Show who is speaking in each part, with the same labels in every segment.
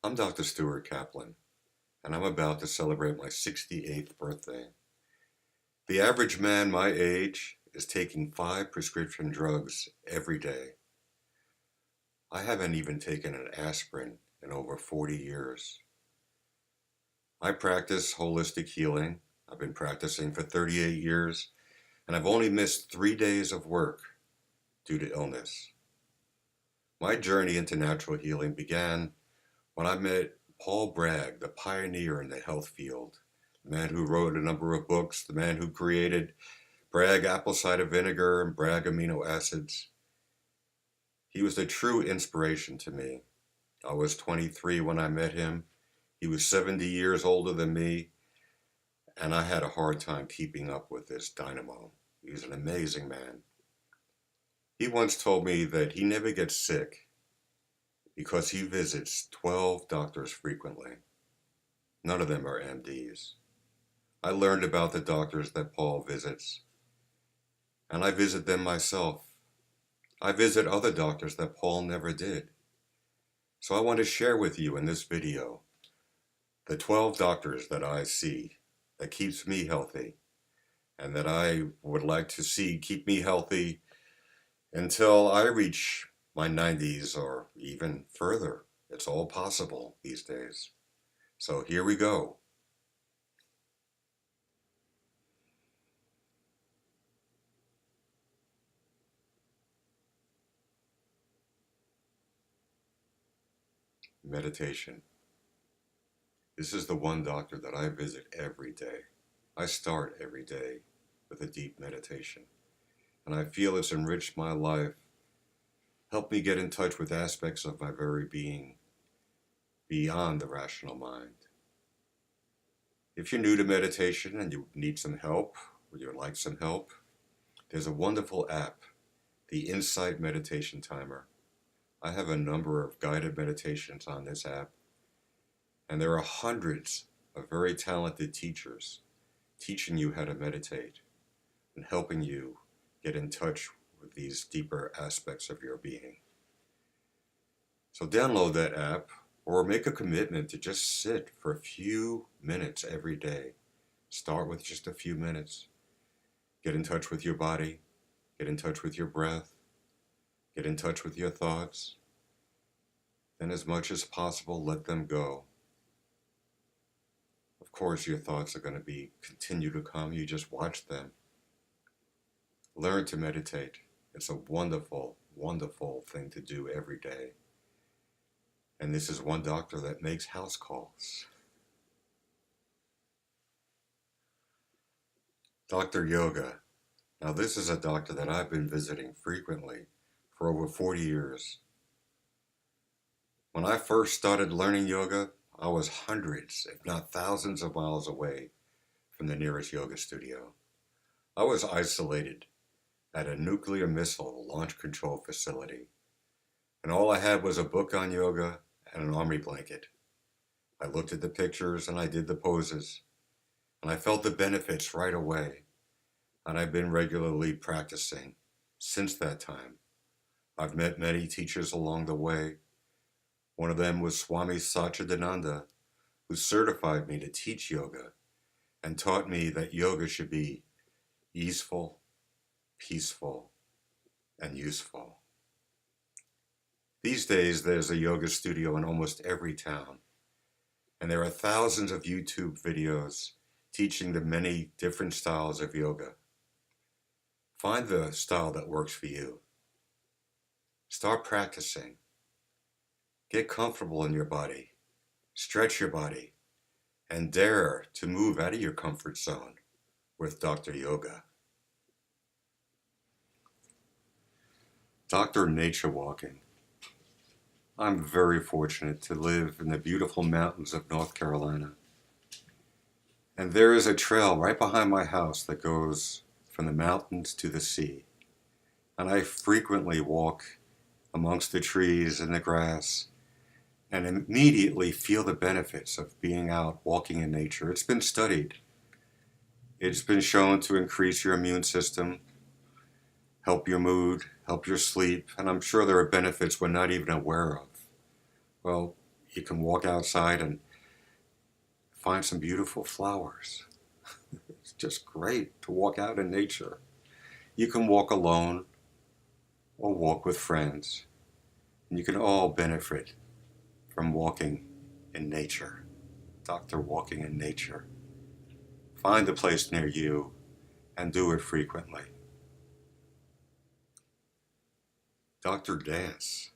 Speaker 1: I'm Dr. Stuart Kaplan, and I'm about to celebrate my 68th birthday. The average man my age is taking 5 prescription drugs every day. I haven't even taken an aspirin in over 40 years. I practice holistic healing. I've been practicing for 38 years, and I've only missed 3 days of work due to illness. My journey into natural healing began when I met Paul Bragg, the pioneer in the health field, the man who wrote a number of books, the man who created Bragg apple cider vinegar and Bragg amino acids. He was a true inspiration to me. I was 23 when I met him. He was 70 years older than me, and I had a hard time keeping up with this dynamo. He was an amazing man. He once told me that he never gets sick because he visits 12 doctors frequently. None of them are MDs. I learned about the doctors that Paul visits, and I visit them myself. I visit other doctors that Paul never did. So I want to share with you in this video the 12 doctors that I see that keeps me healthy and that I would like to see keep me healthy until I reach my 90s or even further. It's all possible these days. So here we go. Meditation. This is the one doctor that I visit every day. I start every day with a deep meditation, and I feel it's enriched my life, helped me get in touch with aspects of my very being beyond the rational mind. If you're new to meditation and you need some help, or you'd like some help, there's a wonderful app, the Insight Meditation Timer. I have a number of guided meditations on this app, and there are hundreds of very talented teachers teaching you how to meditate and helping you get in touch with these deeper aspects of your being. So download that app or make a commitment to just sit for a few minutes every day. Start with just a few minutes. Get in touch with your body, get in touch with your breath, get in touch with your thoughts. Then as much as possible, let them go. Of course, your thoughts are going to continue to come. You just watch them. Learn to meditate. It's a wonderful, wonderful thing to do every day. And this is one doctor that makes house calls. Dr. Yoga. Now this is a doctor that I've been visiting frequently for over 40 years. When I first started learning yoga, I was hundreds, if not thousands of miles away from the nearest yoga studio. I was isolated at a nuclear missile launch control facility, and all I had was a book on yoga and an army blanket. I looked at the pictures and I did the poses, and I felt the benefits right away, and I've been regularly practicing since that time. I've met many teachers along the way. One of them was Swami Satchidananda, who certified me to teach yoga and taught me that yoga should be easeful, peaceful, and useful. These days, there's a yoga studio in almost every town, and there are thousands of YouTube videos teaching the many different styles of yoga. Find the style that works for you. Start practicing. Get comfortable in your body, stretch your body, and dare to move out of your comfort zone with Dr. Yoga. Dr. Nature Walking. I'm very fortunate to live in the beautiful mountains of North Carolina. And there is a trail right behind my house that goes from the mountains to the sea. And I frequently walk amongst the trees and the grass and immediately feel the benefits of being out walking in nature. It's been studied. It's been shown to increase your immune system, help your mood, help your sleep, and I'm sure there are benefits we're not even aware of. Well, You can walk outside and find some beautiful flowers. It's just great to walk out in nature. You can walk alone or walk with friends, and you can all benefit from walking in nature. Dr. Walking in Nature. Find a place near you and do it frequently. Dr. Dance.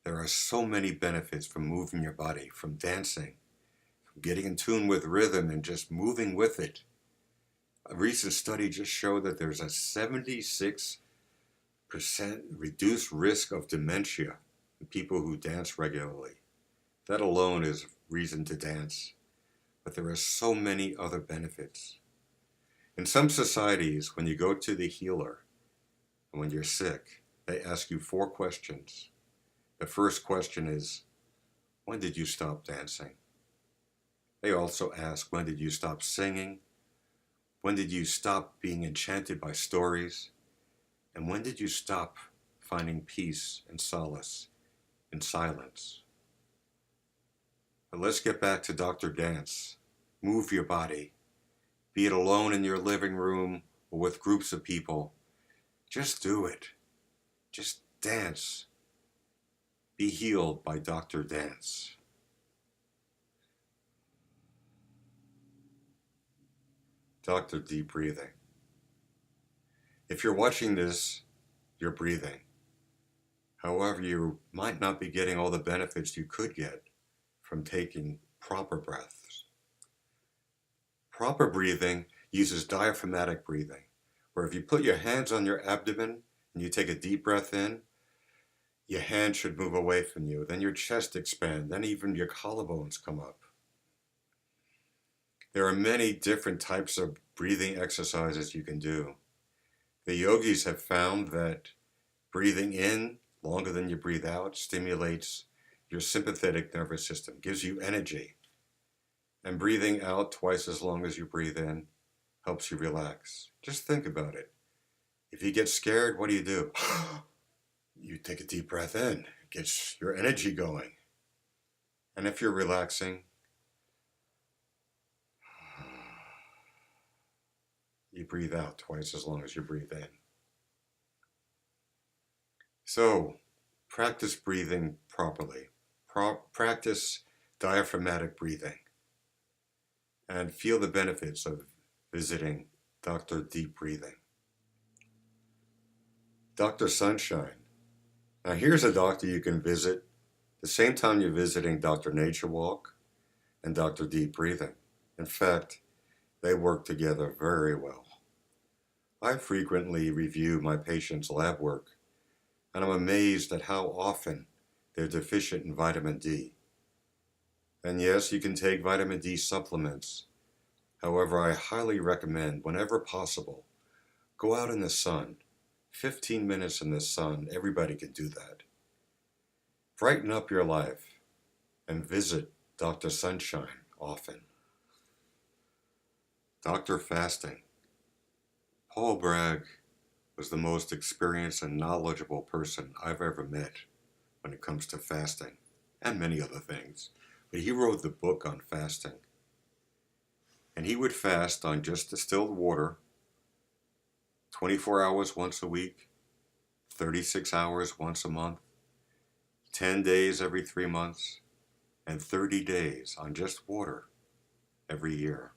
Speaker 1: There are so many benefits from moving your body, from dancing, from getting in tune with rhythm and just moving with it. A recent study just showed that there's a 76% reduced risk of dementia in people who dance regularly. That alone is reason to dance. But there are so many other benefits. In some societies, when you go to the healer and when you're sick, they ask you 4 questions. The first question is, when did you stop dancing? They also ask, when did you stop singing? When did you stop being enchanted by stories? And when did you stop finding peace and solace in silence? But let's get back to Dr. Dance. Move your body. Be it alone in your living room or with groups of people. Just do it. Just dance. Be healed by Dr. Dance. Dr. Deep Breathing. If you're watching this, you're breathing. However, you might not be getting all the benefits you could get from taking proper breaths. Proper breathing uses diaphragmatic breathing, where if you put your hands on your abdomen and you take a deep breath in, your hand should move away from you, then your chest expands, then even your collarbones come up. There are many different types of breathing exercises you can do. The yogis have found that breathing in longer than you breathe out stimulates your sympathetic nervous system, gives you energy. And breathing out twice as long as you breathe in helps you relax. Just think about it. If you get scared, what do? You take a deep breath in. It gets your energy going. And if you're relaxing, you breathe out twice as long as you breathe in. So, practice breathing properly. Practice diaphragmatic breathing. And feel the benefits of visiting Dr. Deep Breathing. Dr. Sunshine. Now here's a doctor you can visit the same time you're visiting Dr. Nature Walk and Dr. Deep Breathing. In fact, they work together very well. I frequently review my patients' lab work, and I'm amazed at how often they're deficient in vitamin D. And yes, you can take vitamin D supplements. However, I highly recommend, whenever possible, go out in the sun. 15 minutes in the sun, everybody can do that. Brighten up your life and visit Dr. Sunshine often. Dr. Fasting. Paul Bragg was the most experienced and knowledgeable person I've ever met when it comes to fasting, and many other things. But he wrote the book on fasting. And he would fast on just distilled water, 24 hours once a week, 36 hours once a month, 10 days every 3 months, and 30 days on just water every year.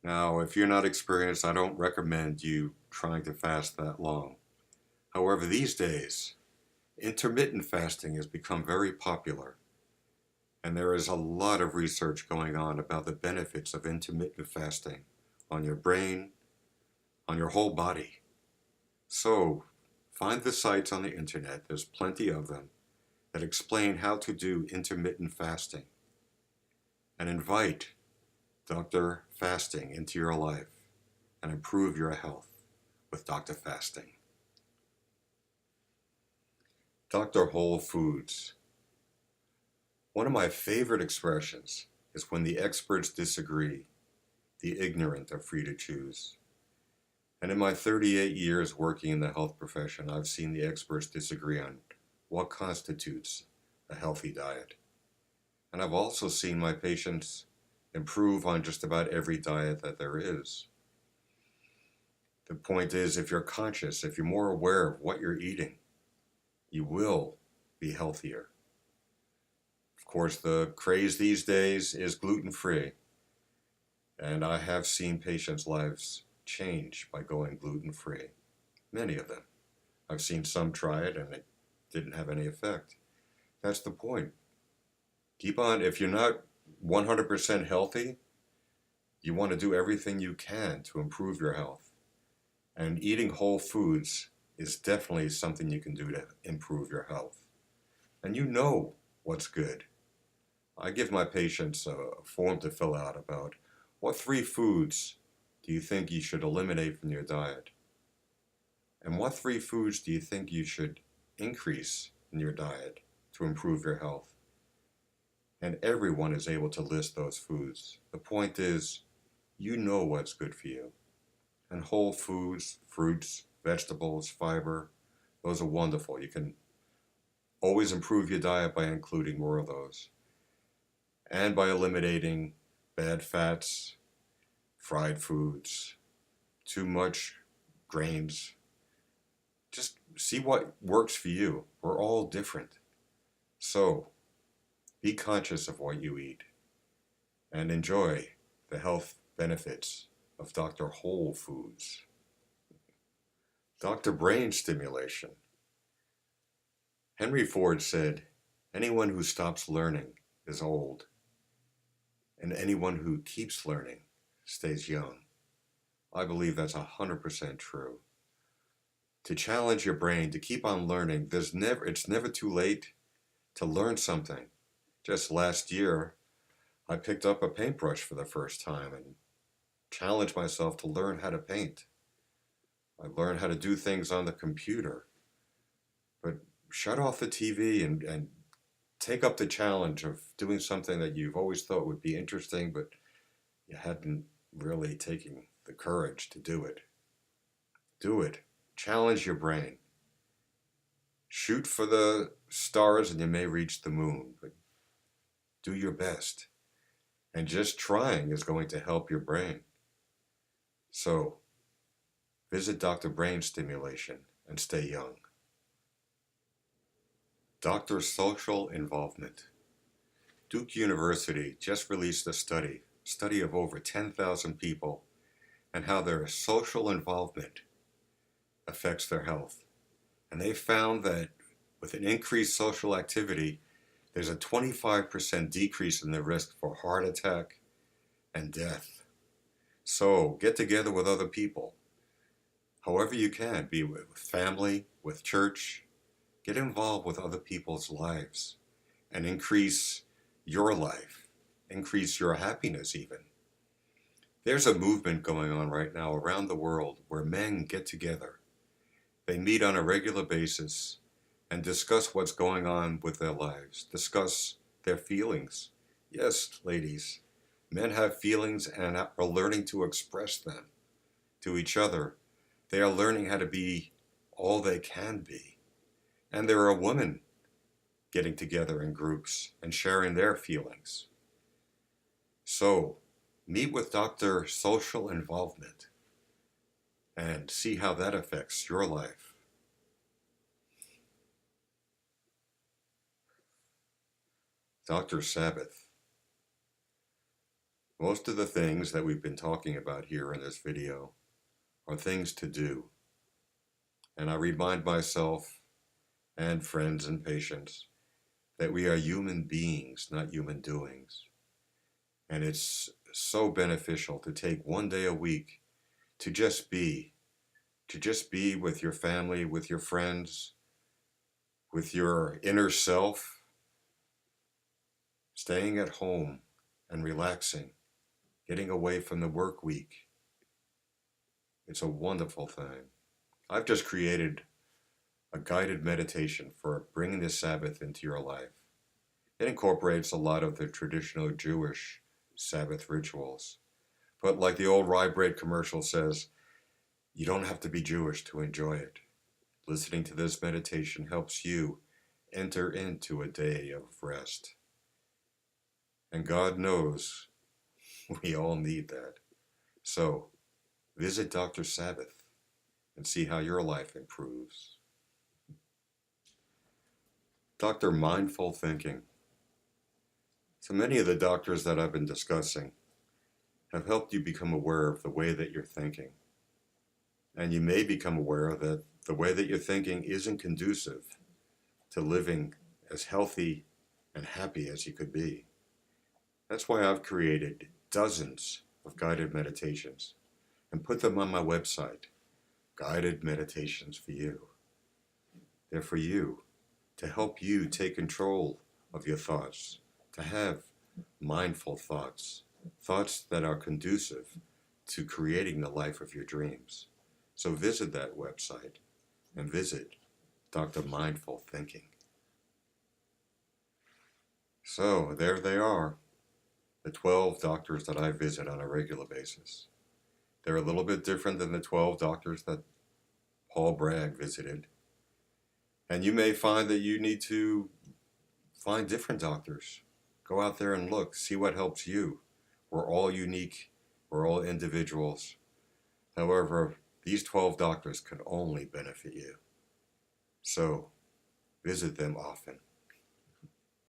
Speaker 1: Now, if you're not experienced, I don't recommend you trying to fast that long. However, these days, intermittent fasting has become very popular, and there is a lot of research going on about the benefits of intermittent fasting on your brain, on your whole body. So, find the sites on the internet, there's plenty of them, that explain how to do intermittent fasting, and invite Dr. Fasting into your life and improve your health with Dr. Fasting. Dr. Whole Foods. One of my favorite expressions is when the experts disagree, the ignorant are free to choose. And in my 38 years working in the health profession, I've seen the experts disagree on what constitutes a healthy diet. And I've also seen my patients improve on just about every diet that there is. The point is, if you're conscious, if you're more aware of what you're eating, you will be healthier. Of course, the craze these days is gluten-free. And I have seen patients' lives change by going gluten-free. Many of them. I've seen some try it and it didn't have any effect. That's the point. Keep on. If you're not 100% healthy, you want to do everything you can to improve your health. And eating whole foods is definitely something you can do to improve your health. And you know what's good. I give my patients a form to fill out about what 3 foods do you think you should eliminate from your diet? And what 3 foods do you think you should increase in your diet to improve your health? And everyone is able to list those foods. The point is, you know what's good for you. And whole foods, fruits, vegetables, fiber, those are wonderful. You can always improve your diet by including more of those. And by eliminating bad fats, fried foods, too much grains. Just see what works for you. We're all different. So, be conscious of what you eat and enjoy the health benefits of Dr. Whole Foods. Dr. Brain Stimulation. Henry Ford said, anyone who stops learning is old, and anyone who keeps learning stays young. I believe that's 100% true. To challenge your brain, to keep on learning, it's never too late to learn something. Just last year, I picked up a paintbrush for the first time and challenged myself to learn how to paint. I learned how to do things on the computer. But shut off the TV and take up the challenge of doing something that you've always thought would be interesting, but you hadn't really taken the courage to do it. Do it. Challenge your brain. Shoot for the stars and you may reach the moon, but do your best. And just trying is going to help your brain. So, visit Dr. Brain Stimulation and stay young. Dr. Social Involvement. Duke University just released a study of over 10,000 people and how their social involvement affects their health. And they found that with an increased social activity, there's a 25% decrease in the risk for heart attack and death. So get together with other people. However you can, be with family, with church. Get involved with other people's lives and increase your life, increase your happiness even. There's a movement going on right now around the world where men get together. They meet on a regular basis and discuss what's going on with their lives, discuss their feelings. Yes, ladies, men have feelings and are learning to express them to each other. They are learning how to be all they can be. And there are women getting together in groups and sharing their feelings. So, meet with Dr. Social Involvement and see how that affects your life. Dr. Sabbath. Most of the things that we've been talking about here in this video are things to do. And I remind myself and friends and patients that we are human beings, not human doings. And it's so beneficial to take one day a week to just be with your family, with your friends, with your inner self, staying at home and relaxing, getting away from the work week. It's a wonderful thing. I've just created a guided meditation for bringing the Sabbath into your life. It incorporates a lot of the traditional Jewish Sabbath rituals. But like the old rye bread commercial says, you don't have to be Jewish to enjoy it. Listening to this meditation helps you enter into a day of rest. And God knows we all need that. So visit Dr. Sabbath and see how your life improves. Dr. Mindful Thinking. So many of the doctors that I've been discussing have helped you become aware of the way that you're thinking. And you may become aware that the way that you're thinking isn't conducive to living as healthy and happy as you could be. That's why I've created dozens of guided meditations and put them on my website. Guided meditations for you. They're for you, to help you take control of your thoughts, to have mindful thoughts, thoughts that are conducive to creating the life of your dreams. So visit that website and visit Dr. Mindful Thinking. So there they are, the 12 doctors that I visit on a regular basis. They're a little bit different than the 12 doctors that Paul Bragg visited. And you may find that you need to find different doctors. Go out there and look, see what helps you. We're all unique, we're all individuals. However, these 12 doctors can only benefit you. So, visit them often.